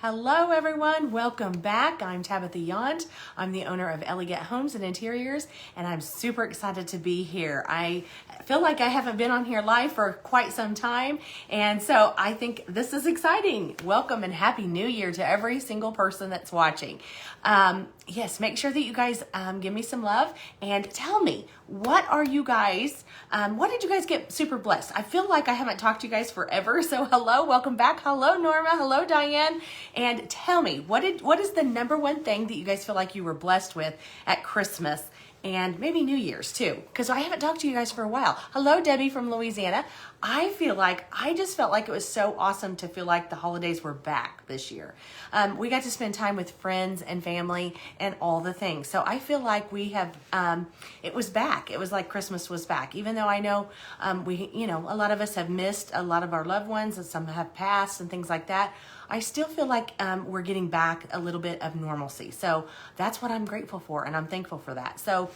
Hello everyone, welcome back. I'm Tabitha Yont. I'm the owner of Elegant Homes and Interiors, and I'm super excited to be here. I feel like I haven't been on here live for quite some time, and so I think this is exciting. Welcome and Happy New Year to every single person that's watching. Yes, make sure that you guys give me some love and tell me, what did you guys get super blessed? I feel like I haven't talked to you guys forever, so hello, welcome back. Hello, Norma. Hello, Diane. And tell me, what is the number one thing that you guys feel like you were blessed with at Christmas and maybe New Year's too? Because I haven't talked to you guys for a while. Hello, Debbie from Louisiana. I just felt like it was so awesome to feel like the holidays were back this year. We got to spend time with friends and family and all the things. So I feel like we have, it was back. It was like Christmas was back. Even though I know a lot of us have missed a lot of our loved ones and some have passed and things like that. I still feel like we're getting back a little bit of normalcy. So that's what I'm grateful for, and I'm thankful for that. So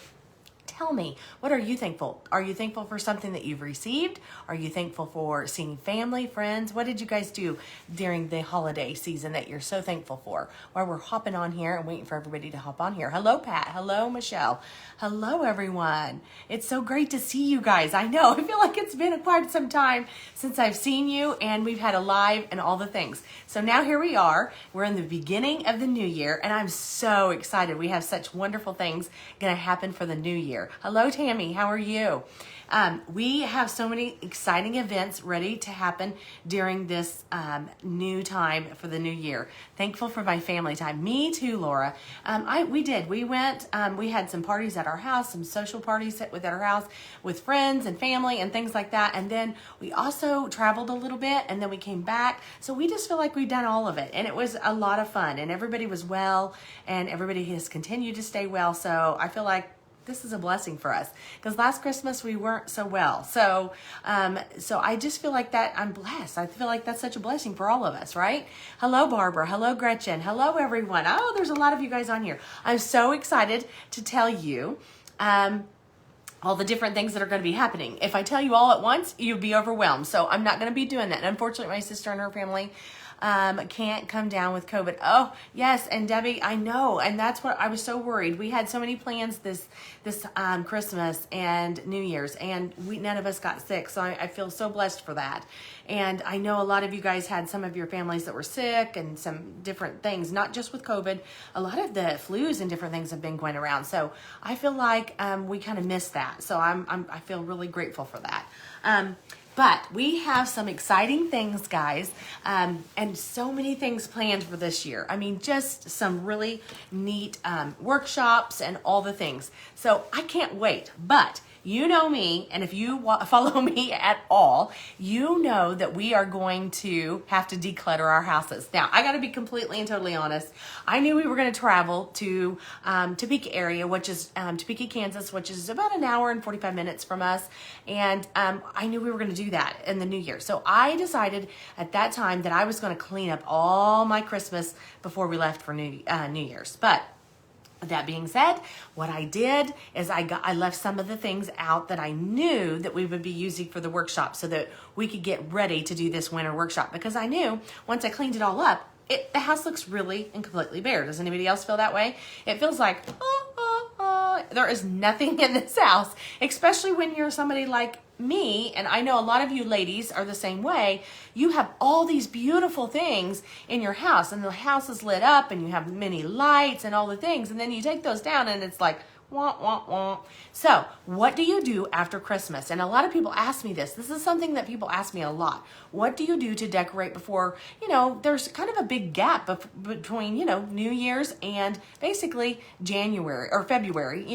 tell me, what are you thankful? Are you thankful for something that you've received? Are you thankful for seeing family, friends? What did you guys do during the holiday season that you're so thankful for? While we're hopping on here and waiting for everybody to hop on here. Hello, Pat. Hello, Michelle. Hello, everyone. It's so great to see you guys. I know, I feel like it's been quite some time since I've seen you, and we've had a live and all the things. So now here we are. We're in the beginning of the new year, and I'm so excited. We have such wonderful things going to happen for the new year. Hello, Tammy. How are you? We have so many exciting events ready to happen during this new time for the new year. Thankful for my family time. Me too, Laura. We went, we had some parties at our house, some social parties at our house with friends and family and things like that. And then we also traveled a little bit, and then we came back. So we just feel like we've done all of it, and it was a lot of fun, and everybody was well, and everybody has continued to stay well. So I feel like this is a blessing for us, because last Christmas we weren't so well. So I just feel like that I'm blessed. I feel like that's such a blessing for all of us, right? Hello, Barbara. Hello, Gretchen. Hello, everyone. Oh, there's a lot of you guys on here. I'm so excited to tell you all the different things that are going to be happening. If I tell you all at once, you'll be overwhelmed. So I'm not going to be doing that. And unfortunately, my sister and her family can't come down with COVID. Oh, yes. And Debbie, I know. And that's what I was so worried. We had so many plans this Christmas and New Year's, and none of us got sick. So I feel so blessed for that. And I know a lot of you guys had some of your families that were sick and some different things, not just with COVID. A lot of the flus and different things have been going around. So I feel like we kind of missed that. So I feel really grateful for that. But we have some exciting things, guys, and so many things planned for this year. I mean, just some really neat workshops and all the things. So I can't wait. But you know me, and if you follow me at all, you know that we are going to have to declutter our houses. Now, I got to be completely and totally honest. I knew we were going to travel to Topeka area, which is Topeka, Kansas, which is about an hour and 45 minutes from us. And I knew we were going to do that in the new year. So I decided at that time that I was going to clean up all my Christmas before we left for New Year's. But that being said, what I did is I left some of the things out that I knew that we would be using for the workshop, so that we could get ready to do this winter workshop, because I knew once I cleaned it all up, the house looks really and completely bare. Does anybody else feel that way? It feels like, there is nothing in this house, especially when you're somebody like me, and I know a lot of you ladies are the same way. You have all these beautiful things in your house, and the house is lit up, and you have many lights and all the things, and then you take those down and it's like, wah, wah, wah. So what do you do after Christmas? And a lot of people ask me this. This is something that people ask me a lot. What do you do to decorate before, there's kind of a big gap between, New Year's and basically January or February,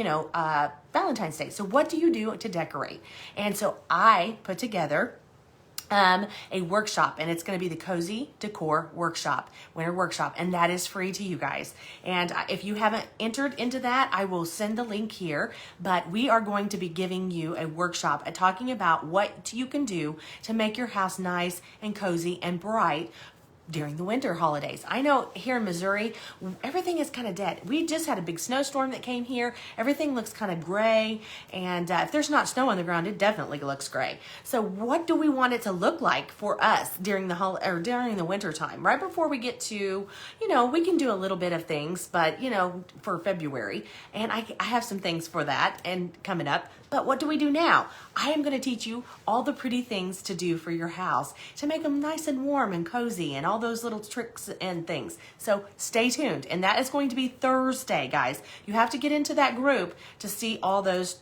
Valentine's Day. So what do you do to decorate? And so I put together a workshop, and it's going to be the Cozy Decor Workshop, Winter Workshop, and that is free to you guys. And if you haven't entered into that, I will send the link here, but we are going to be giving you a workshop talking about what you can do to make your house nice and cozy and bright during the winter holidays. I know here in Missouri, everything is kind of dead. We just had a big snowstorm that came here. Everything looks kind of gray. And if there's not snow on the ground, it definitely looks gray. So what do we want it to look like for us during the winter time? Right before we get to, we can do a little bit of things, but for February. And I have some things for that and coming up. But what do we do now? I am going to teach you all the pretty things to do for your house to make them nice and warm and cozy and all those little tricks and things. So stay tuned. And that is going to be Thursday, guys. You have to get into that group to see all those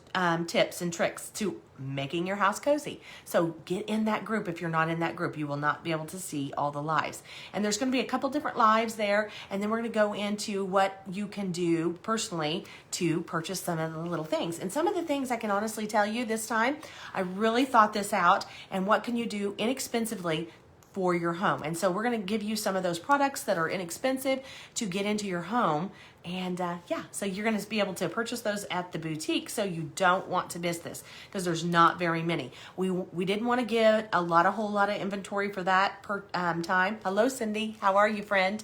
tips and tricks to making your house cozy. So get in that group. If you're not in that group, you will not be able to see all the lives. And there's going to be a couple different lives there. And then we're going to go into what you can do personally to purchase some of the little things. And some of the things I can honestly tell you this time, I really thought this out. And what can you do inexpensively for your home? And so we're going to give you some of those products that are inexpensive to get into your home. And so you're going to be able to purchase those at the boutique, so you don't want to miss this because there's not very many. We didn't want to give a whole lot of inventory for that per time. Hello, Cindy. How are you, friend?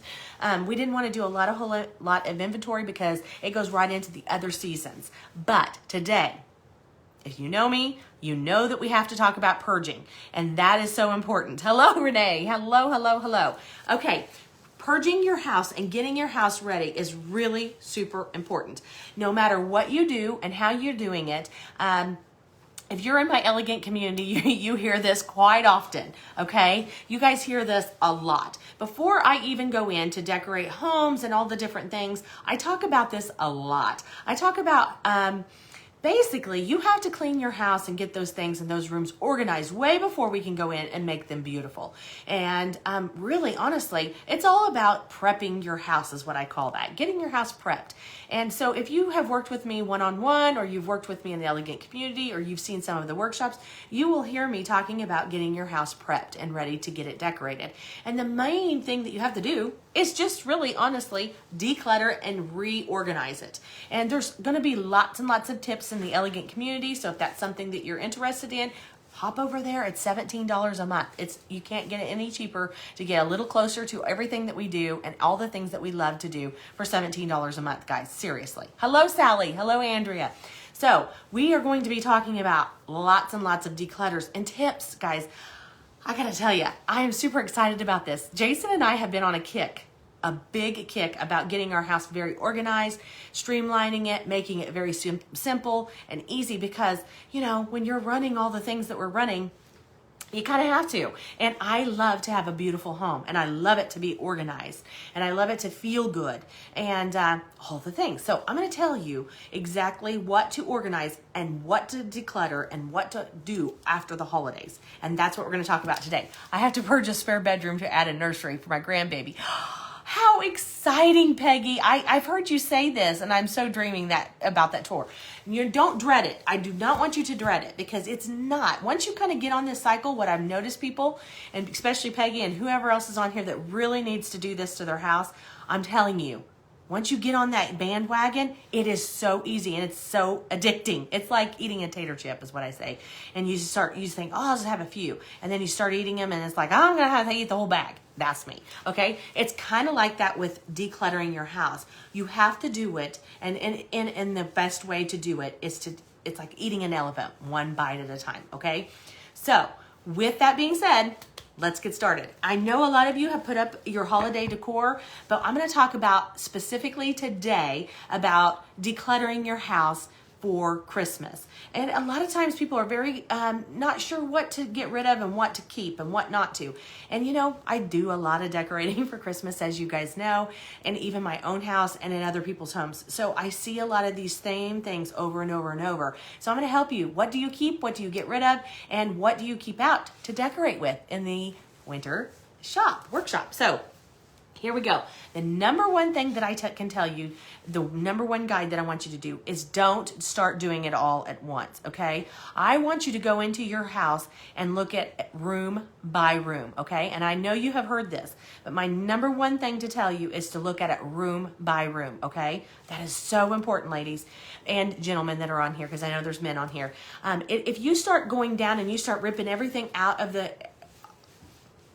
We didn't want to do a whole lot of inventory because it goes right into the other seasons. But today, if you know me, you know that we have to talk about purging, and that is so important. Hello, Renee. Hello. Okay. Purging your house and getting your house ready is really super important. No matter what you do and how you're doing it, if you're in my elegant community, you hear this quite often, okay? You guys hear this a lot. Before I even go in to decorate homes and all the different things, I talk about this a lot. I talk about basically, you have to clean your house and get those things in those rooms organized way before we can go in and make them beautiful. And really, honestly, it's all about prepping your house is what I call that, getting your house prepped. And so if you have worked with me one-on-one, or you've worked with me in the elegant community, or you've seen some of the workshops, you will hear me talking about getting your house prepped and ready to get it decorated. And the main thing that you have to do is just really, honestly, declutter and reorganize it. And there's going to be lots and lots of tips in the elegant community. So if that's something that you're interested in, hop over there. It's $17 a month. You can't get it any cheaper to get a little closer to everything that we do and all the things that we love to do for $17 a month, guys. Seriously. Hello, Sally. Hello, Andrea. So we are going to be talking about lots and lots of declutters and tips, guys. I gotta tell you, I am super excited about this. Jason and I have been on a big kick about getting our house very organized, streamlining it, making it very simple and easy because, when you're running all the things that we're running, you kind of have to. And I love to have a beautiful home, and I love it to be organized, and I love it to feel good, and all the things. So I'm going to tell you exactly what to organize and what to declutter and what to do after the holidays. And that's what we're going to talk about today. I have to purge a spare bedroom to add a nursery for my grandbaby. How exciting, Peggy. I've heard you say this, and I'm so dreaming about that tour. You don't dread it. I do not want you to dread it because it's not. Once you kind of get on this cycle, what I've noticed people, and especially Peggy and whoever else is on here that really needs to do this to their house, I'm telling you, once you get on that bandwagon, it is so easy and it's so addicting. It's like eating a tater chip is what I say. And you think, I'll just have a few. And then you start eating them and it's like, I'm going to have to eat the whole bag. That's me. Okay. It's kind of like that with decluttering your house. You have to do it. And the best way to do it is it's like eating an elephant, one bite at a time. Okay. So with that being said, let's get started. I know a lot of you have put up your holiday decor, but I'm going to talk about specifically today about decluttering your house for Christmas. And a lot of times people are very not sure what to get rid of and what to keep and what not to. And I do a lot of decorating for Christmas, as you guys know, and even my own house and in other people's homes. So I see a lot of these same things over and over and over. So I'm going to help you. What do you keep? What do you get rid of? And what do you keep out to decorate with in the winter workshop? So here we go. The number one thing that I can tell you, the number one guide that I want you to do is don't start doing it all at once, okay? I want you to go into your house and look at room by room, okay? And I know you have heard this, but my number one thing to tell you is to look at it room by room, okay? That is so important, ladies and gentlemen that are on here, because I know there's men on here. If you start going down and you start ripping everything out of the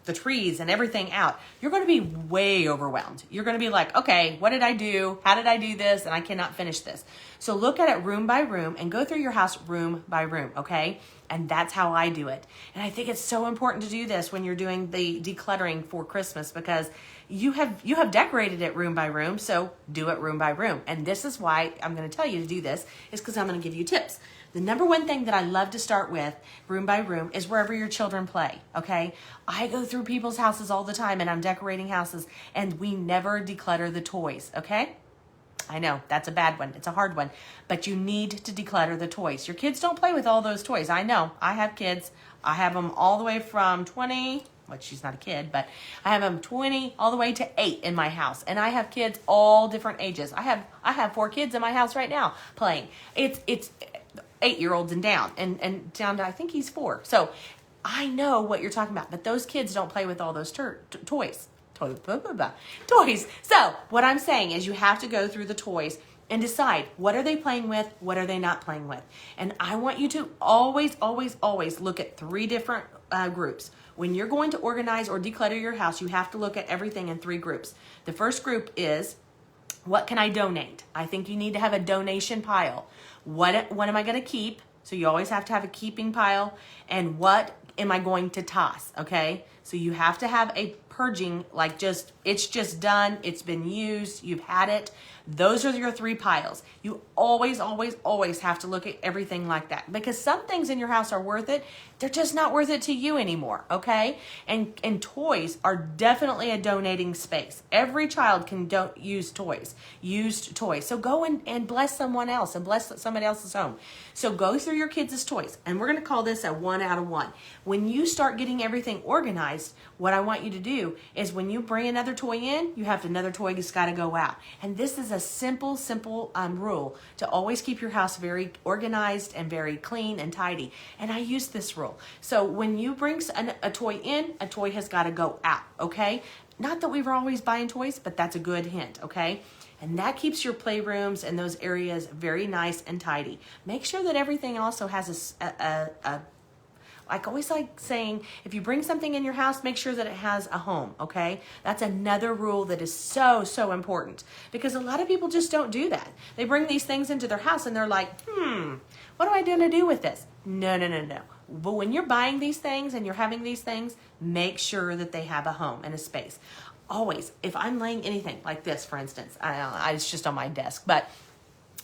the trees and everything out, you're going to be way overwhelmed. You're going to be like, okay, what did I do? How did I do this? And I cannot finish this. So look at it room by room and go through your house room by room, okay? And that's how I do it. And I think it's so important to do this when you're doing the decluttering for Christmas, because you have decorated it room by room, so do it room by room. And this is why I'm going to tell you to do this, is because I'm going to give you tips. The number one thing that I love to start with, room by room, is wherever your children play, okay? I go through people's houses all the time, and I'm decorating houses, and we never declutter the toys, okay? I know, that's a bad one. It's a hard one. But you need to declutter the toys. Your kids don't play with all those toys. I know. I have kids. I have them all the way from 20, well, she's not a kid, but I have them 20 all the way to 8 in my house. And I have kids all different ages. I have 4 kids in my house right now playing. It's 8-year-olds and down, and down to, I think he's 4. So I know what you're talking about, but those kids don't play with all those toys. Toys. So what I'm saying is you have to go through the toys and decide, what are they playing with? What are they not playing with? And I want you to always, always, always look at 3 different groups. When you're going to organize or declutter your house, you have to look at everything in 3 groups. The first group is, what can I donate? I think you need to have a donation pile. What am I going to keep? So you always have to have a keeping pile. And what am I going to toss? Okay? So you have to have a purging, like it's just done. It's been used. You've had it. Those are your 3 piles. You always, always, always have to look at everything like that, because some things in your house are worth it. They're just not worth it to you anymore, okay? And toys are definitely a donating space. Every child can use toys, used toys. So go and bless someone else and bless somebody else's home. So go through your kids' toys, and we're going to call this a 1 out of 1. When you start getting everything organized, what I want you to do is when you bring another toy in, you have another toy that's got to go out. And this is a simple rule to always keep your house very organized and very clean and tidy. And I use this rule. So when you bring a toy in, a toy has got to go out, okay? Not that we were always buying toys, but that's a good hint, okay? And that keeps your playrooms and those areas very nice and tidy. Make sure that everything also has I always like saying, if you bring something in your house, make sure that it has a home, okay? That's another rule that is so, so important, because a lot of people just don't do that. They bring these things into their house and they're like, what am I going to do with this? No. But when you're buying these things and you're having these things, make sure that they have a home and a space. Always, if I'm laying anything like this, for instance, it's just on my desk, but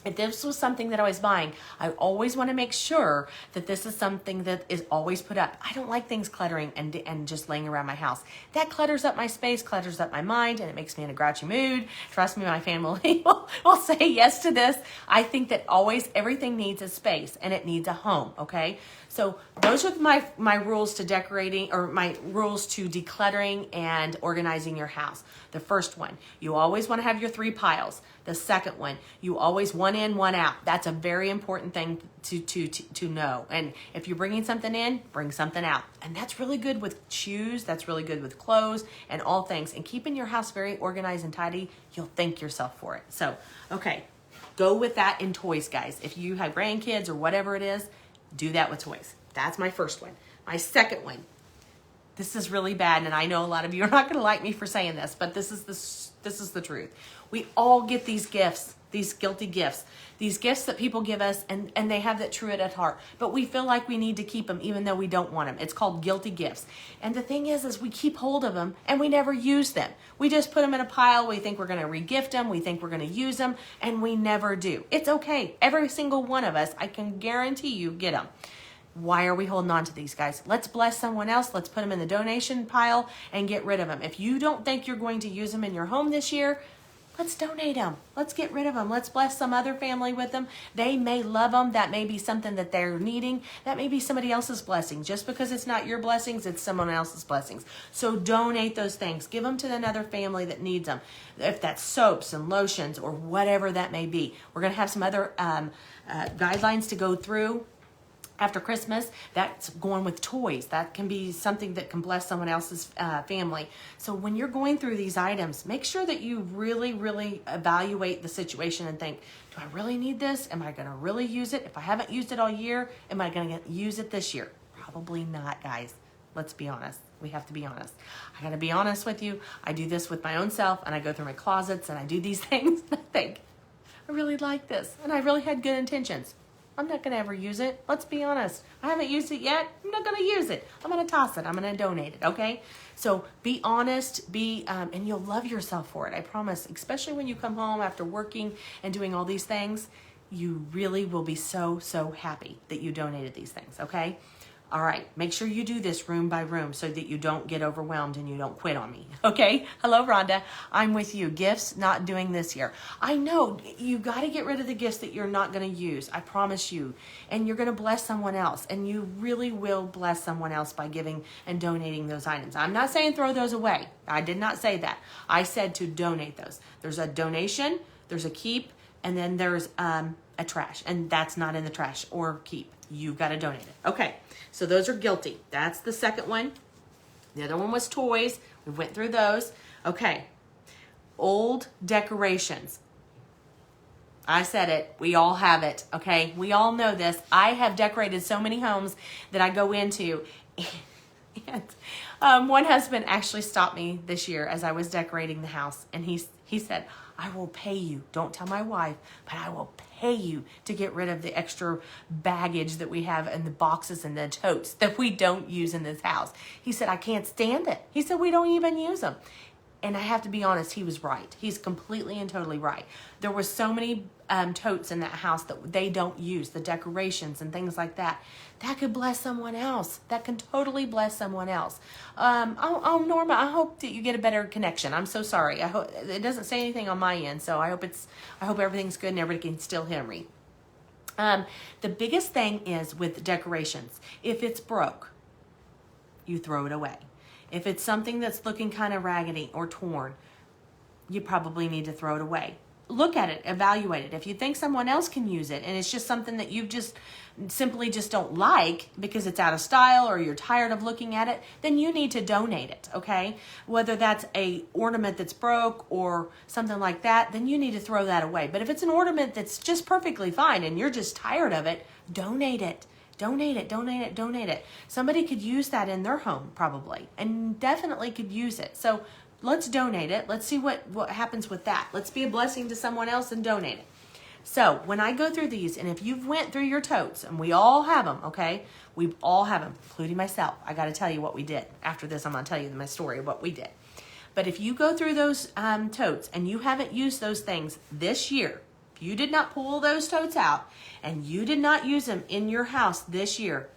if this was something that I was buying, I always want to make sure that this is something that is always put up. I don't like things cluttering and just laying around my house. That clutters up my space, clutters up my mind, and it makes me in a grouchy mood. Trust me, my family will say yes to this. I think that always everything needs a space and it needs a home, okay? So those are my rules to decorating, or my rules to decluttering and organizing your house. The first one, you always want to have your 3 piles. The second one, you always 1 in, 1 out. That's a very important thing to know. And if you're bringing something in, bring something out. And that's really good with shoes. That's really good with clothes and all things. And keeping your house very organized and tidy, you'll thank yourself for it. So, okay, go with that in toys, guys. If you have grandkids or whatever it is, do that with toys. That's my first one. My second one, this is really bad, and I know a lot of you are not going to like me for saying this, but this is the truth. We all get these gifts, these guilty gifts, these gifts that people give us, and they have that truth at heart, but we feel like we need to keep them even though we don't want them. It's called guilty gifts. And the thing is we keep hold of them and we never use them. We just put them in a pile. We think we're going to regift them. We think we're going to use them, and we never do. It's okay. Every single one of us, I can guarantee you, get them. Why are we holding on to these, guys? Let's bless someone else. Let's put them in the donation pile and get rid of them. If you don't think you're going to use them in your home this year, let's donate them. Let's get rid of them. Let's bless some other family with them. They may love them. That may be something that they're needing. That may be somebody else's blessing. Just because it's not your blessings, it's someone else's blessings. So donate those things. Give them to another family that needs them. If that's soaps and lotions or whatever that may be. We're going to have some other guidelines to go through after Christmas. That's going with toys. That can be something that can bless someone else's family. So when you're going through these items, make sure that you really, really evaluate the situation and think, do I really need this? Am I going to really use it? If I haven't used it all year, am I going to use it this year? Probably not, guys. Let's be honest. We have to be honest. I got to be honest with you. I do this with my own self, and I go through my closets and I do these things. And I think, I really like this, and I really had good intentions. I'm not going to ever use it. Let's be honest. I haven't used it yet. I'm not going to use it. I'm going to toss it. I'm going to donate it, okay? So be honest, and you'll love yourself for it, I promise. Especially when you come home after working and doing all these things, you really will be so, so happy that you donated these things, okay? All right, make sure you do this room by room so that you don't get overwhelmed and you don't quit on me, okay? Hello, Rhonda. I'm with you. Gifts, not doing this year. I know you got to get rid of the gifts that you're not going to use. I promise you. And you're going to bless someone else. And you really will bless someone else by giving and donating those items. I'm not saying throw those away. I did not say that. I said to donate those. There's a donation, there's a keep, and then there's a trash. And that's not in the trash or keep. You've got to donate it. Okay, so those are guilty. That's the second one. The other one was toys. We went through those. Okay, old decorations. I said it. We all have it, okay? We all know this. I have decorated so many homes that I go into. And one husband actually stopped me this year as I was decorating the house. And he said, I will pay you. Don't tell my wife, but I will pay you to get rid of the extra baggage that we have in the boxes and the totes that we don't use in this house. He said, I can't stand it. He said, we don't even use them. And I have to be honest, he was right. He's completely and totally right. There were so many totes in that house that they don't use, the decorations and things like that. That could bless someone else. That can totally bless someone else. Norma, I hope that you get a better connection. I'm so sorry. I hope it doesn't say anything on my end, so I hope everything's good and everybody can still hear me. The biggest thing is with decorations. If it's broke, you throw it away. If it's something that's looking kind of raggedy or torn, you probably need to throw it away. Look at it, evaluate it. If you think someone else can use it and it's just something that you just simply just don't like because it's out of style or you're tired of looking at it, then you need to donate it, okay? Whether that's a ornament that's broke or something like that, then you need to throw that away. But if it's an ornament that's just perfectly fine and you're just tired of it, donate it. Donate it, donate it, donate it. Somebody could use that in their home probably and definitely could use it. So let's donate it. Let's see what happens with that. Let's be a blessing to someone else and donate it. So when I go through these, and if you've went through your totes, and we all have them, okay? We all have them, including myself. I got to tell you what we did. After this, I'm going to tell you my story of what we did. But if you go through those totes and you haven't used those things this year, if you did not pull those totes out and you did not use them in your house this year,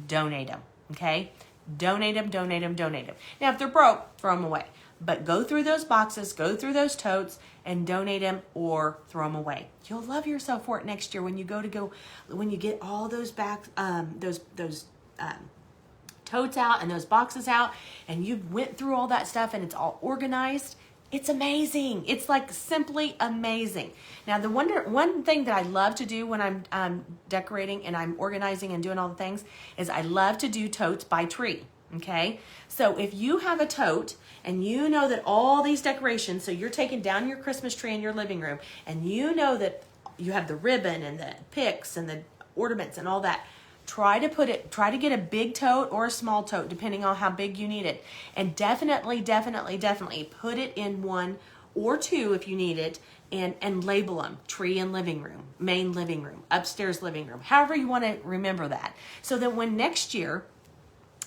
donate them, okay? Donate them, donate them, donate them. Now, if they're broke, throw them away. But go through those boxes, go through those totes, and donate them or throw them away. You'll love yourself for it next year when you when you get all those totes out and those boxes out, and you went through all that stuff and it's all organized. It's amazing. It's like simply amazing. Now, the one thing that I love to do when I'm decorating and I'm organizing and doing all the things is I love to do totes by tree. Okay, so if you have a tote and you know that all these decorations, so you're taking down your Christmas tree in your living room and you know that you have the ribbon and the picks and the ornaments and all that, try to get a big tote or a small tote depending on how big you need it, and definitely put it in one or two if you need it, and label them: tree and living room, main living room, upstairs living room, however you want to remember that, so that when next year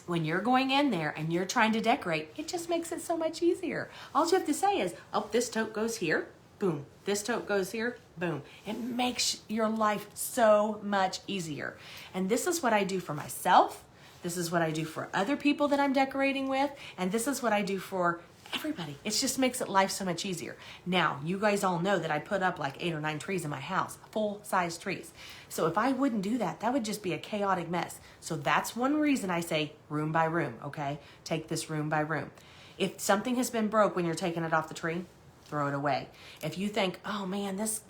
when you're going in there and you're trying to decorate, it just makes it so much easier. All you have to say is, oh, this tote goes here, boom. This tote goes here, boom. It makes your life so much easier. And this is what I do for myself. This is what I do for other people that I'm decorating with. And this is what I do for everybody. It just makes life so much easier. Now, you guys all know that I put up like 8 or 9 trees in my house, full-size trees. So if I wouldn't do that, that would just be a chaotic mess. So that's one reason I say room by room, okay? Take this room by room. If something has been broke when you're taking it off the tree, throw it away. If you think, oh man, this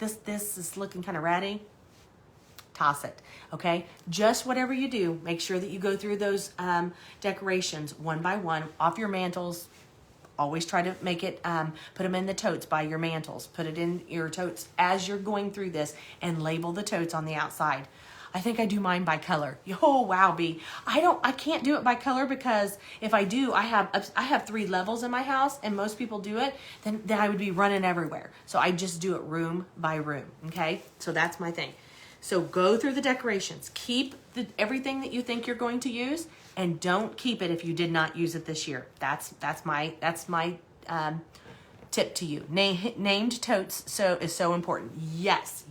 is looking kind of ratty, toss it, okay? Just whatever you do, make sure that you go through those decorations one by one, off your mantles. Always try to make it, put them in the totes by your mantles. Put it in your totes as you're going through this and label the totes on the outside. I think I do mine by color. Oh, wow, B. I can't do it by color because if I do, I have 3 levels in my house and most people do it, then I would be running everywhere. So I just do it room by room, okay? So that's my thing. So go through the decorations. Keep everything that you think you're going to use, and don't keep it if you did not use it this year. That's my tip to you. Named totes is so important. Yes.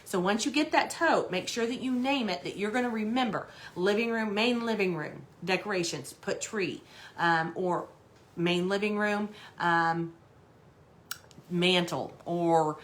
So once you get that tote, make sure that you name it, that you're going to remember. Living room, main living room, decorations, put tree, or main living room, mantle, or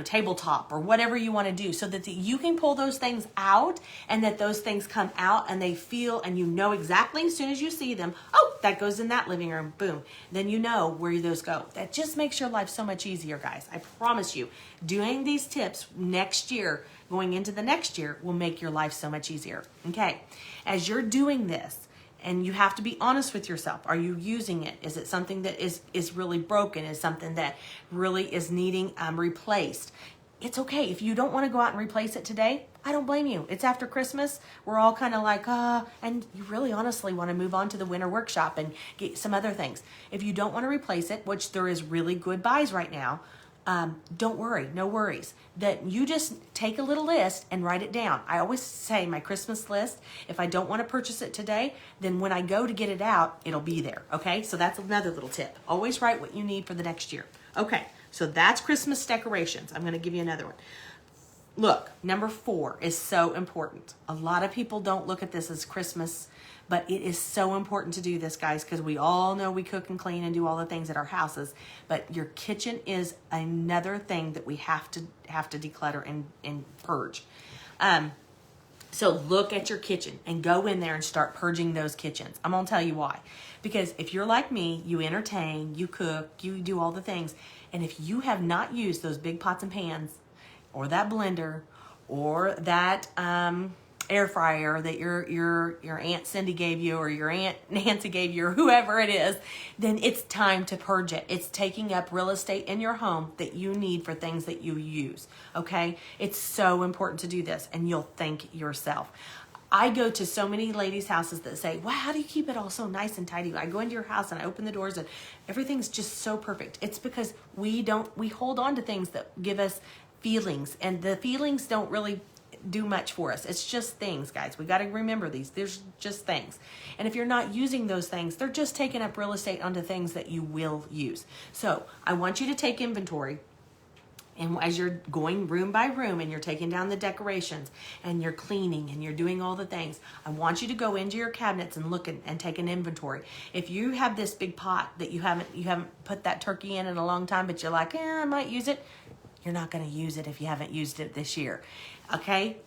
tabletop, or whatever you want to do, so that you can pull those things out, and that those things come out and they feel, and you know exactly as soon as you see them, oh, that goes in that living room, boom, then you know where those go. That just makes your life so much easier, guys. I promise you, doing these tips next year, going into the next year, will make your life so much easier. Okay, as you're doing this, and you have to be honest with yourself. Are you using it? Is it something that is really broken? Is something that really is needing replaced? It's okay. If you don't want to go out and replace it today, I don't blame you. It's after Christmas. We're all kind of like, and you really honestly want to move on to the winter workshop and get some other things. If you don't want to replace it, which there is really good buys right now, don't worry, no worries. That you just take a little list and write it down. I always say my Christmas list, if I don't want to purchase it today, then when I go to get it out, it'll be there, okay? So that's another little tip. Always write what you need for the next year. Okay, so that's Christmas decorations. I'm going to give you another one. Look, number 4 is so important. A lot of people don't look at this as Christmas, but it is so important to do this, guys, because we all know we cook and clean and do all the things at our houses. But your kitchen is another thing that we have to declutter and purge. So look at your kitchen and go in there and start purging those kitchens. I'm going to tell you why. Because if you're like me, you entertain, you cook, you do all the things. And if you have not used those big pots and pans, or that blender, or that air fryer that your Aunt Cindy gave you, or your Aunt Nancy gave you, or whoever it is, then it's time to purge it. It's taking up real estate in your home that you need for things that you use, okay? It's so important to do this, and you'll thank yourself. I go to so many ladies' houses that say, wow, how do you keep it all so nice and tidy? I go into your house and I open the doors and everything's just so perfect. It's because we hold on to things that give us feelings, and the feelings don't really do much for us. It's just things, guys. We got to remember these. There's just things. And if you're not using those things, they're just taking up real estate onto things that you will use. So I want you to take inventory. And as you're going room by room and you're taking down the decorations and you're cleaning and you're doing all the things, I want you to go into your cabinets and look and take an inventory. If you have this big pot that you haven't put that turkey in a long time, but you're like, I might use it. You're not going to use it if you haven't used it this year. Okay?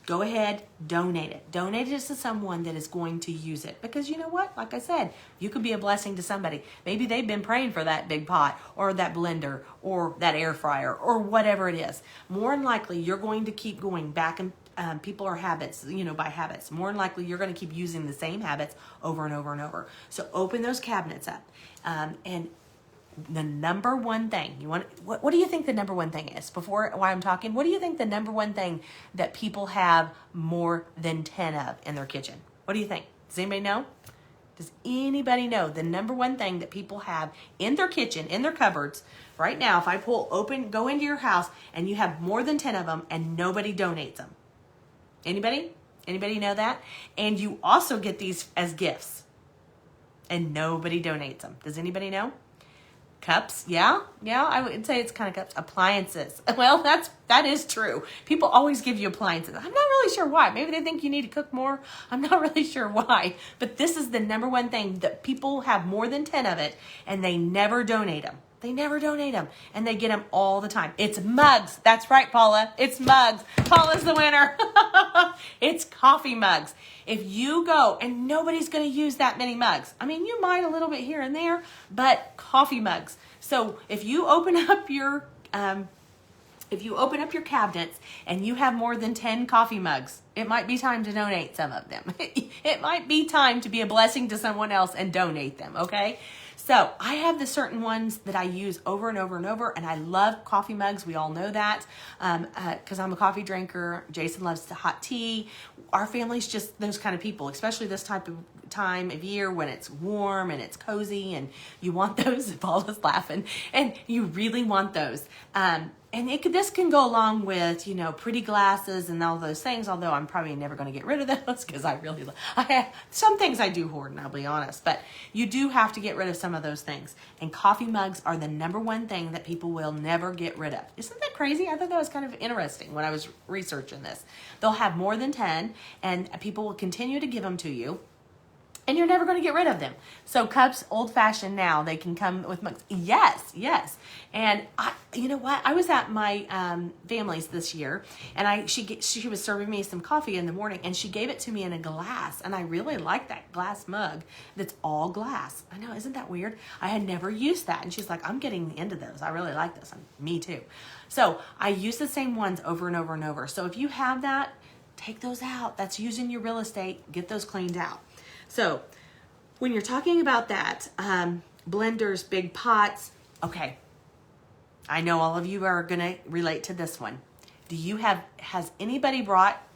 Go ahead, donate it. Donate it to someone that is going to use it. Because you know what? Like I said, you could be a blessing to somebody. Maybe they've been praying for that big pot, or that blender, or that air fryer, or whatever it is. More than likely, you're going to keep going back, and people are habits, by habits. More than likely, you're going to keep using the same habits over and over and over. So open those cabinets up, and the number one thing what do you think the number one thing is? While I'm talking, what do you think the number one thing that people have more than 10 of in their kitchen? What do you think? Does anybody know? Does anybody know the number one thing that people have in their kitchen, in their cupboards right now? If I go into your house and you have more than 10 of them and nobody donates them. Anybody know that? And you also get these as gifts and nobody donates them. Does anybody know? Cups, yeah, I would say it's kind of cups. Appliances, well, that is true. People always give you appliances. I'm not really sure why. Maybe they think you need to cook more. I'm not really sure why. But this is the number one thing that people have more than 10 of it, and they never donate them. They never donate them, and they get them all the time. It's mugs. That's right, Paula. It's mugs. Paula's the winner. It's coffee mugs. If you go, and nobody's going to use that many mugs. I mean, you might a little bit here and there, but coffee mugs. So if you open up your cabinets and you have more than 10 coffee mugs, it might be time to donate some of them. It might be time to be a blessing to someone else and donate them, okay? So I have the certain ones that I use over and over and over, and I love coffee mugs. We all know that because I'm a coffee drinker. Jason loves the hot tea. Our family's just those kind of people, especially this type of time of year when it's warm and it's cozy and you want those. Paul is laughing, and you really want those. And this can go along with, pretty glasses and all those things, although I'm probably never going to get rid of those because I have some things I do hoard, and I'll be honest, but you do have to get rid of some of those things. And coffee mugs are the number one thing that people will never get rid of. Isn't that crazy? I thought that was kind of interesting when I was researching this. They'll have more than 10, and people will continue to give them to you. And you're never going to get rid of them. So cups, old-fashioned now, they can come with mugs. Yes. And you know what? I was at my family's this year, and she was serving me some coffee in the morning, and she gave it to me in a glass. And I really like that glass mug that's all glass. I know, isn't that weird? I had never used that. And she's like, I'm getting into those. I really like this. Me too. So I use the same ones over and over and over. So if you have that, take those out. That's using your real estate. Get those cleaned out. So when you're talking about that, blenders, big pots, okay, I know all of you are going to relate to this one. Has anybody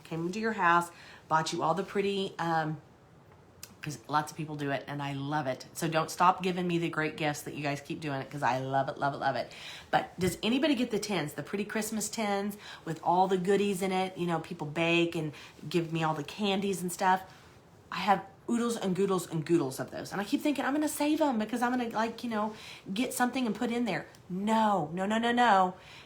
came to your house, bought you all the pretty, because lots of people do it and I love it. So don't stop giving me the great gifts that you guys keep doing it because I love it, love it, love it. But does anybody get the tins, the pretty Christmas tins with all the goodies in it? People bake and give me all the candies and stuff. I have oodles and goodles of those. And I keep thinking, I'm going to save them because I'm going to get something and put in there. No.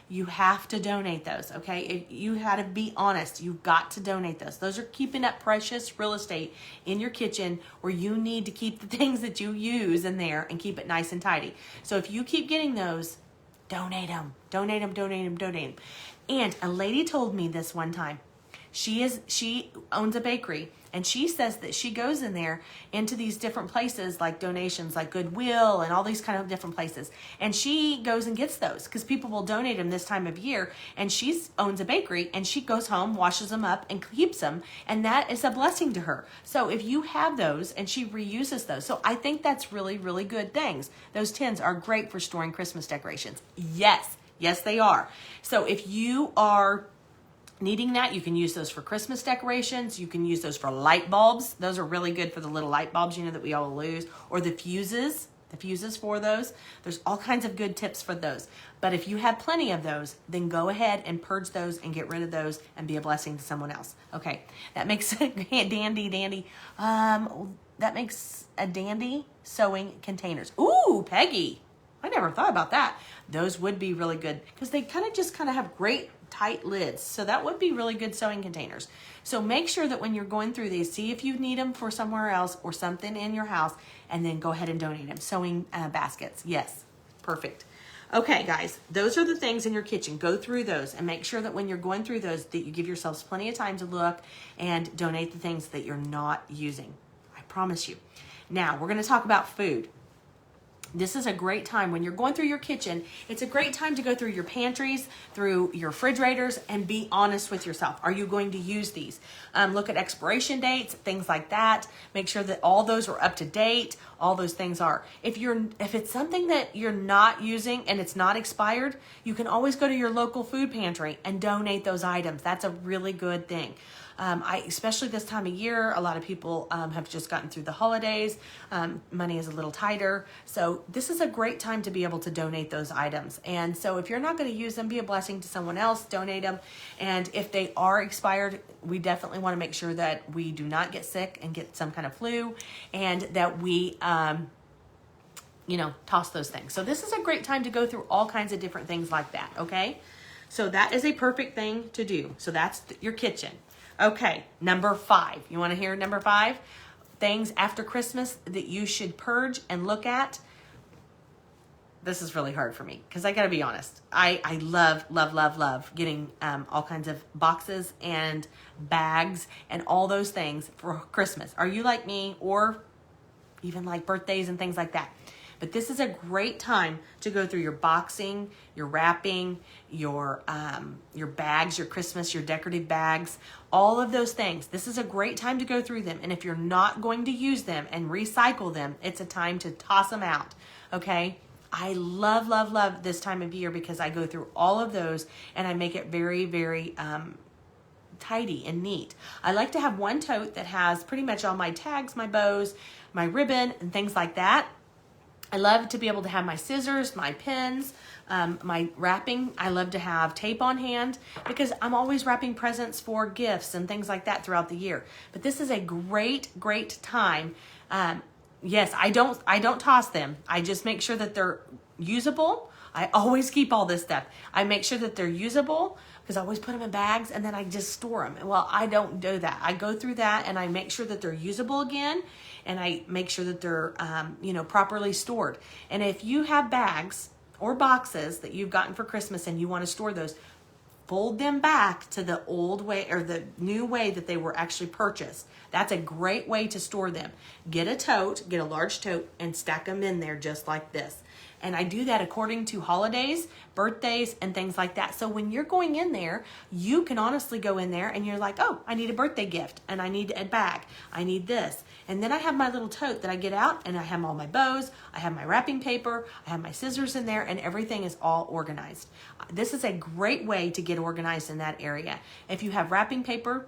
You have to donate those, okay? You got to be honest. You've got to donate those. Those are keeping up precious real estate in your kitchen where you need to keep the things that you use in there and keep it nice and tidy. So if you keep getting those, donate them. And a lady told me this one time. She owns a bakery, and she says that she goes in there into these different places like donations, like Goodwill and all these kind of different places. And she goes and gets those because people will donate them this time of year. And she owns a bakery, and she goes home, washes them up, and keeps them. And that is a blessing to her. So if you have those, and she reuses those. So I think that's really, really good things. Those tins are great for storing Christmas decorations. Yes, they are. So if you are needing that, you can use those for Christmas decorations. You can use those for light bulbs. Those are really good for the little light bulbs, that we all lose. Or the fuses for those. There's all kinds of good tips for those. But if you have plenty of those, then go ahead and purge those and get rid of those and be a blessing to someone else. Okay, that makes dandy. That makes a dandy sewing containers. Ooh, Peggy. I never thought about that. Those would be really good because they kind of have great tight lids. So that would be really good sewing containers. So make sure that when you're going through these, see if you need them for somewhere else or something in your house, and then go ahead and donate them. Sewing baskets. Yes. Perfect. Okay, guys, those are the things in your kitchen. Go through those and make sure that when you're going through those that you give yourselves plenty of time to look and donate the things that you're not using. I promise you. Now, we're going to talk about food. This is a great time when you're going through your kitchen. It's a great time to go through your pantries, through your refrigerators, and be honest with yourself. Are you going to use these? Look at expiration dates, things like that. Make sure that all those are up to date. All those things are. If it's something that you're not using and it's not expired, you can always go to your local food pantry and donate those items. That's a really good thing. Especially this time of year, a lot of people have just gotten through the holidays. Money is a little tighter. So this is a great time to be able to donate those items. And so if you're not going to use them, be a blessing to someone else, donate them. And if they are expired, we definitely want to make sure that we do not get sick and get some kind of flu, and that we toss those things. So this is a great time to go through all kinds of different things like that, okay? So that is a perfect thing to do. So that's your kitchen. Okay, number 5. You want to hear number 5? Things after Christmas that you should purge and look at. This is really hard for me because I got to be honest. I love getting all kinds of boxes and bags and all those things for Christmas. Are you like me, or even like birthdays and things like that? But this is a great time to go through your boxing, your wrapping, your bags, your Christmas, your decorative bags, all of those things. This is a great time to go through them. And if you're not going to use them and recycle them, it's a time to toss them out, okay? I love, love, love this time of year because I go through all of those and I make it very, very tidy and neat. I like to have one tote that has pretty much all my tags, my bows, my ribbon, and things like that. I love to be able to have my scissors, my pins, my wrapping. I love to have tape on hand because I'm always wrapping presents for gifts and things like that throughout the year. But this is a great, great time. Yes, I don't toss them. I just make sure that they're usable. I always keep all this stuff. I make sure that they're usable because I always put them in bags and then I just store them. Well, I don't do that. I go through that and I make sure that they're usable again, and I make sure that they're properly stored. And if you have bags or boxes that you've gotten for Christmas and you want to store those, fold them back to the old way or the new way that they were actually purchased. That's a great way to store them. Get a tote, get a large tote, and stack them in there just like this. And I do that according to holidays, birthdays, and things like that. So when you're going in there, you can honestly go in there and you're like, oh, I need a birthday gift and I need a bag. I need this. And then I have my little tote that I get out and I have all my bows, I have my wrapping paper, I have my scissors in there, and everything is all organized. This is a great way to get organized in that area. If you have wrapping paper,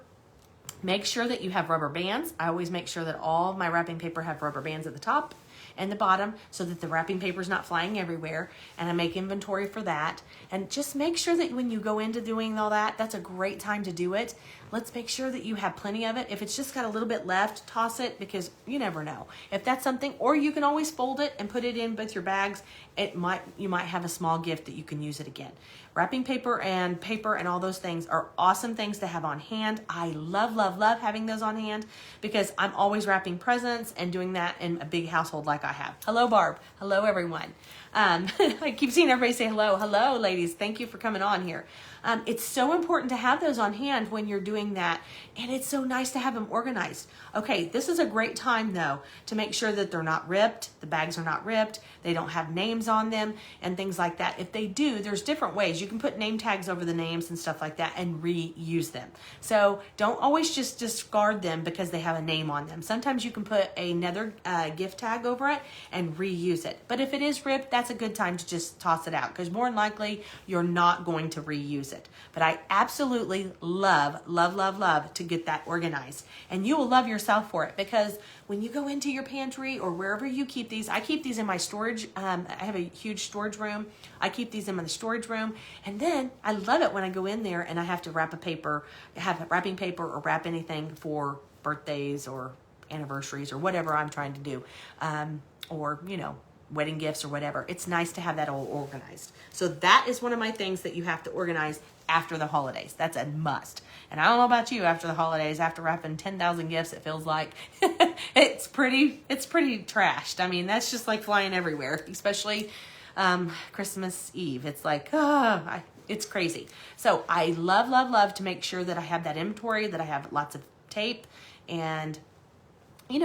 make sure that you have rubber bands. I always make sure that all of my wrapping paper have rubber bands at the top and the bottom so that the wrapping paper is not flying everywhere, and I make inventory for that. And just make sure that when you go into doing all that, that's a great time to do it. Let's make sure that you have plenty of it. If it's just got a little bit left, toss it because you never know. If that's something, or you can always fold it and put it in with your bags. You might have a small gift that you can use it again. Wrapping paper and all those things are awesome things to have on hand. I love, love, love having those on hand because I'm always wrapping presents and doing that in a big household like I have. Hello, Barb. Hello, everyone. I keep seeing everybody say hello. Hello, ladies. Thank you for coming on here. It's so important to have those on hand when you're doing that, and it's so nice to have them organized. Okay, this is a great time, though, to make sure that they're not ripped, the bags are not ripped, they don't have names on them, and things like that. If they do, there's different ways. You can put name tags over the names and stuff like that and reuse them. So don't always just discard them because they have a name on them. Sometimes you can put another gift tag over it and reuse it. But if it is ripped, that's a good time to just toss it out because more than likely you're not going to reuse it. But I absolutely love, love, love, love to get that organized. And you will love yourself for it because when you go into your pantry or wherever you keep these, I keep these in my storage. I have a huge storage room. I keep these in my storage room. And then I love it when I go in there and I have to have wrapping paper or wrap anything for birthdays or anniversaries or whatever I'm trying to do. Or, wedding gifts or whatever. It's nice to have that all organized. So that is one of my things that you have to organize after the holidays. That's a must. And I don't know about you, after the holidays, after wrapping 10,000 gifts, it feels like it's pretty trashed. I mean, that's just like flying everywhere, especially Christmas Eve. It's like, it's crazy. So I love, love, love to make sure that I have that inventory, that I have lots of tape and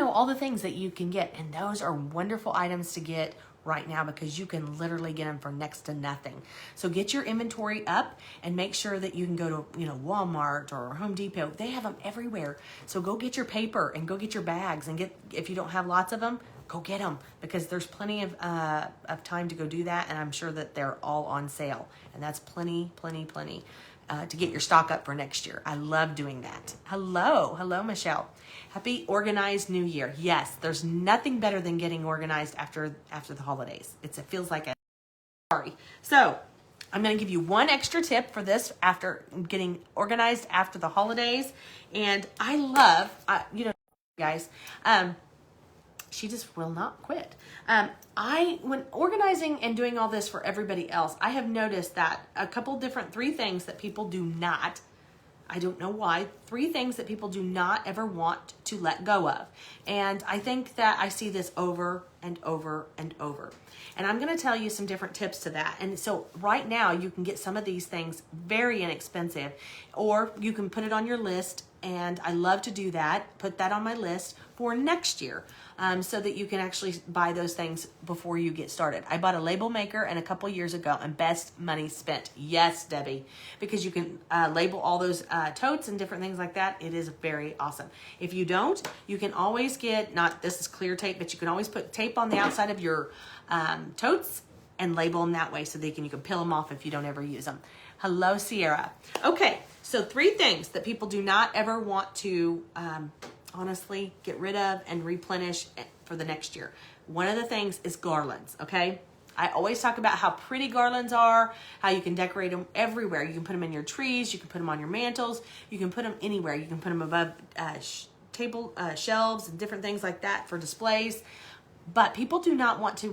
all the things that you can get. And those are wonderful items to get right now because you can literally get them for next to nothing. So get your inventory up and make sure that you can go to, Walmart or Home Depot. They have them everywhere. So go get your paper and go get your bags and if you don't have lots of them, go get them because there's plenty of time to go do that. And I'm sure that they're all on sale. And that's plenty to get your stock up for next year. I love doing that. Hello, Michelle. Happy organized New Year. Yes, there's nothing better than getting organized after the holidays. It feels like sorry. So I'm going to give you one extra tip for this after getting organized after the holidays. And I love, guys, she just will not quit. When organizing and doing all this for everybody else, I have noticed that three things that people do not, I don't know why, 3 things that people do not ever want to let go of. And I think that I see this over and over and over. And I'm going to tell you some different tips to that. And so right now you can get some of these things very inexpensive, or you can put it on your list and I love to do that. Put that on my list for next year, so that you can actually buy those things before you get started. I bought a label maker and a couple years ago, and best money spent. Yes, Debbie, because you can label all those totes and different things like that. It is very awesome. If you don't, you can always get, not this is clear tape, but you can always put tape on the outside of your totes and label them that way, so you can peel them off if you don't ever use them. Hello, Sierra. Okay, so 3 things that people do not ever want to honestly get rid of and replenish for the next year. One of the things is garlands, okay? I always talk about how pretty garlands are, how you can decorate them everywhere. You can put them in your trees, you can put them on your mantles, you can put them anywhere. You can put them above table shelves and different things like that for displays. But people do not want to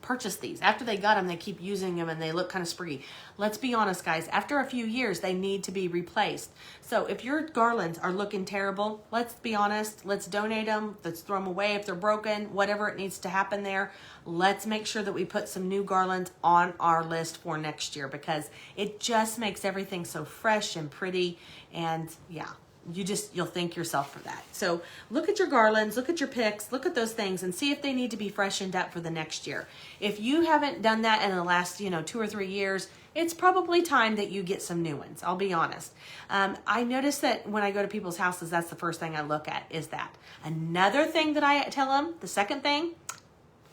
purchase these. After they got them, they keep using them and they look kind of spriggy. Let's be honest, guys. After a few years, they need to be replaced. So if your garlands are looking terrible, let's be honest. Let's donate them. Let's throw them away if they're broken, whatever it needs to happen there. Let's make sure that we put some new garlands on our list for next year, because it just makes everything so fresh and pretty. And yeah, you'll thank yourself for that. So look at your garlands, look at your picks, look at those things and see if they need to be freshened up for the next year. If you haven't done that in the last, 2 or 3 years, it's probably time that you get some new ones. I'll be honest. I notice that when I go to people's houses, that's the first thing I look at is that. Another thing that I tell them, the second thing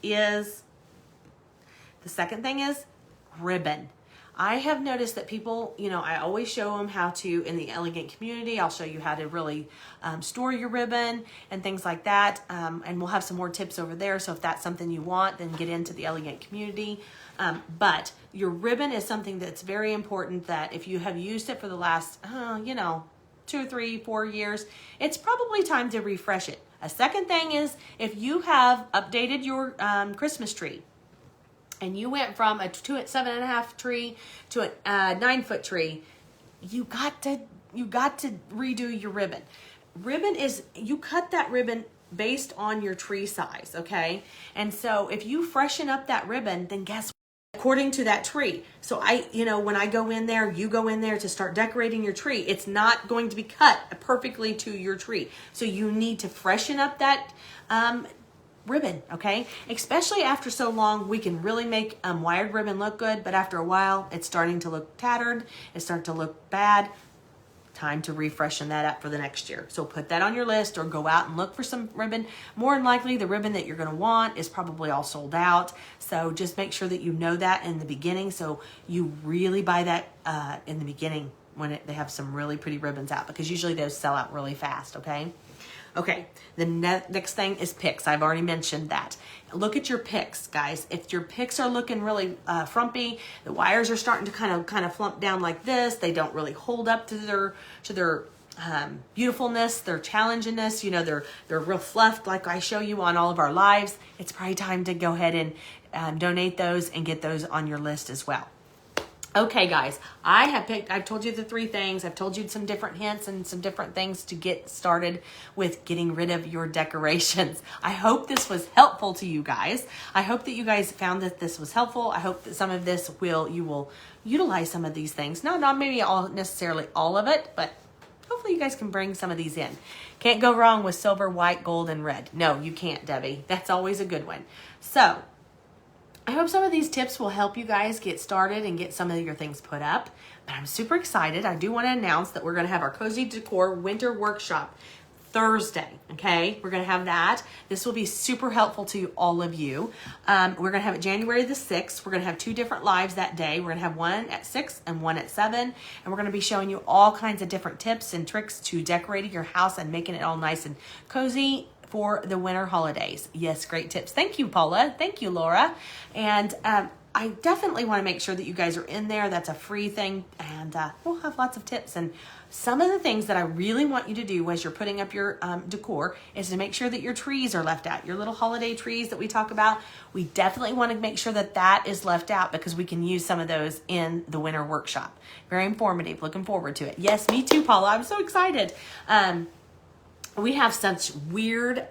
is ribbon. I have noticed that people, I always show them how to, in the elegant community, I'll show you how to really store your ribbon and things like that. And we'll have some more tips over there. So if that's something you want, then get into the elegant community. But your ribbon is something that's very important, that if you have used it for the last, 2, 3, 4 years, it's probably time to refresh it. A second thing is, if you have updated your Christmas tree, and you went from a 7.5 tree to a 9-foot tree, you got to redo your ribbon. Ribbon is, you cut that ribbon based on your tree size, okay? And so if you freshen up that ribbon, then guess what? According to that tree. So when I go in there, you go in there to start decorating your tree, it's not going to be cut perfectly to your tree. So you need to freshen up that ribbon, okay? Especially after so long, we can really make wired ribbon look good, but after a while, it's starting to look tattered, it's starting to look bad. Time to refreshen that up for the next year. So put that on your list, or go out and look for some ribbon. More than likely, the ribbon that you're gonna want is probably all sold out. So just make sure that you know that in the beginning, so you really buy that in the beginning when they have some really pretty ribbons out, because usually those sell out really fast, okay? Okay, the next thing is picks. I've already mentioned that. Look at your picks, guys. If your picks are looking really frumpy, the wires are starting to kind of flump down like this. They don't really hold up to their beautifulness, their challengingness. They're real fluffed, like I show you on all of our lives. It's probably time to go ahead and donate those and get those on your list as well. Okay, guys, I've told you the 3 things. I've told you some different hints and some different things to get started with getting rid of your decorations. I hope this was helpful to you guys. I hope that you guys found that this was helpful. I hope that some of this you will utilize some of these things. Not maybe necessarily all of it, but hopefully you guys can bring some of these in. Can't go wrong with silver, white, gold, and red. No, you can't, Debbie. That's always a good one. So I hope some of these tips will help you guys get started and get some of your things put up. But I'm super excited. I do want to announce that we're going to have our Cozy Decor Winter Workshop Thursday, okay? We're going to have that. This will be super helpful to all of you. We're going to have it January the 6th. We're going to have 2 different lives that day. We're going to have one at 6 and one at 7. And we're going to be showing you all kinds of different tips and tricks to decorating your house and making it all nice and cozy for the winter holidays. Yes, great tips. Thank you, Paula. Thank you, Laura. And I definitely want to make sure that you guys are in there. That's a free thing. And we'll have lots of tips. And some of the things that I really want you to do as you're putting up your decor is to make sure that your trees are left out. Your little holiday trees that we talk about, we definitely want to make sure that that is left out, because we can use some of those in the winter workshop. Very informative. Looking forward to it. Yes, me too, Paula. I'm so excited. We have such weird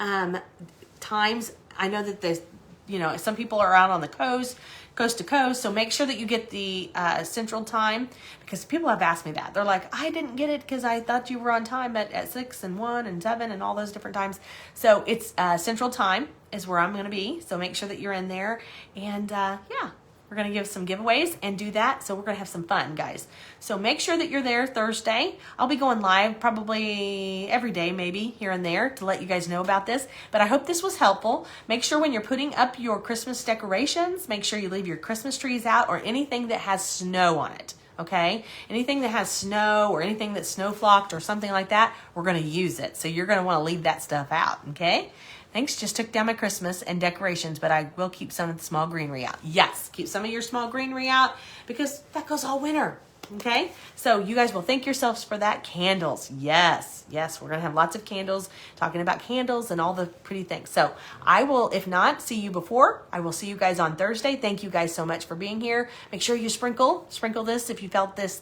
times. I know that some people are out on the coast to coast. So make sure that you get the Central Time, because people have asked me that. They're like, I didn't get it because I thought you were on time at 6 and 1 and 7 and all those different times. So it's Central Time is where I'm going to be. So make sure that you're in there. And yeah. We're going to give some giveaways and do that. So we're going to have some fun, guys. So make sure that you're there Thursday. I'll be going live probably every day, maybe here and there, to let you guys know about this. But I hope this was helpful. Make sure when you're putting up your Christmas decorations, make sure you leave your Christmas trees out or anything that has snow on it. Okay? Anything that has snow or anything that's snow flocked or something like that, we're going to use it. So you're going to want to leave that stuff out. Okay? Thanks, just took down my Christmas and decorations, but I will keep some of the small greenery out. Yes, keep some of your small greenery out because that goes all winter, okay? So you guys will thank yourselves for that. Candles, yes, we're going to have lots of candles, talking about candles and all the pretty things. So I will, if not, see you before. I will see you guys on Thursday. Thank you guys so much for being here. Make sure you sprinkle this if you felt this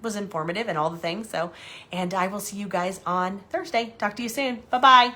was informative and all the things. So, and I will see you guys on Thursday. Talk to you soon. Bye-bye.